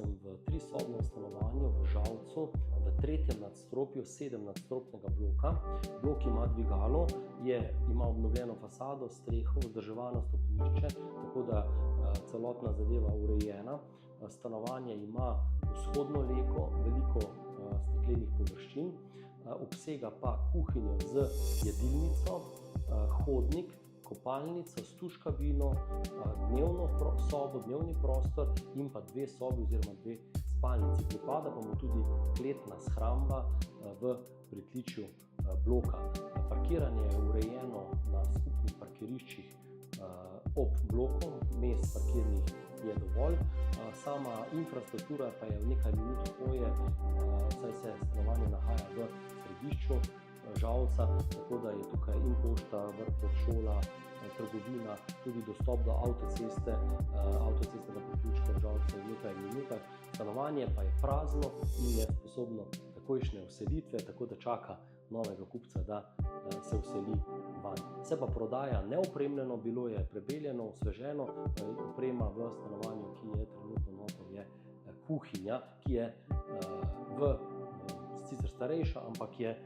sem v 3-sobnem stanovanju v Žalcu, v 3. nadstropju 7-nadstropnega bloka. Blok ima dvigalo, ima obnovljeno fasado, streho, vzdrževano stopnišče, tako da celotna zadeva urejena. Stanovanje ima vzhodno lego, veliko steklenih površin, obsega pa kuhinjo z jedilnico, hodnik, kopalnico, stuš kabino, dnevno sobo, dnevni prostor in pa 2 sobi oziroma 2 spalnici. Pripada pa mu tudi kletna shramba v pritličju bloka. Parkiranje je urejeno na skupnih parkiriščih ob bloku, mest parkirnih je dovolj. Sama infrastruktura pa je v nekaj minut hoje, saj se stanovanje nahaja v središču Žalca, tako da je tukaj in pošta, vrtec, šola, trgovina, tudi dostop do avtocestnega priključka v Žalcu v nekaj minutah. Stanovanje pa je prazno in je sposobno takojšnje vselitve, tako da čaka novega kupca, da se vseli vanj. Se pa prodaja neopremljeno, bilo je prebeljeno, osveženo, oprema v stanovanju, ki je trenutno noter, je kuhinja, ki je sicer starejša, ampak je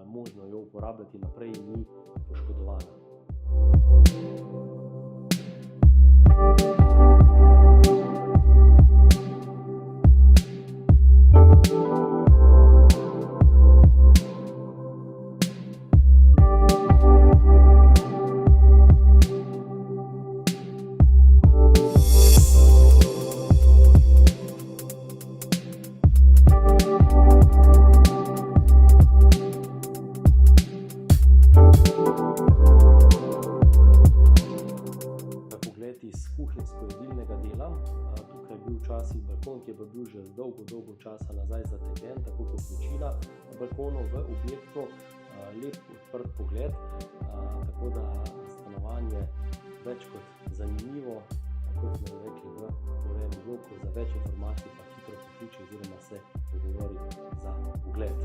možno jo uporabljati naprej in ni poškodovana. Iz kuhinjsko-jedilnega dela. Tukaj je bil včasih balkon, ki je bil že dolgo časa nazaj zategljen, tako kot večina balkonov v objektu. Lep odprt pogled, tako da stanovanje več kot zanimivo, kot smo rekli v urejenem bloku. Za več informacij pa hitro pokliči oziroma se pogovori za pogled.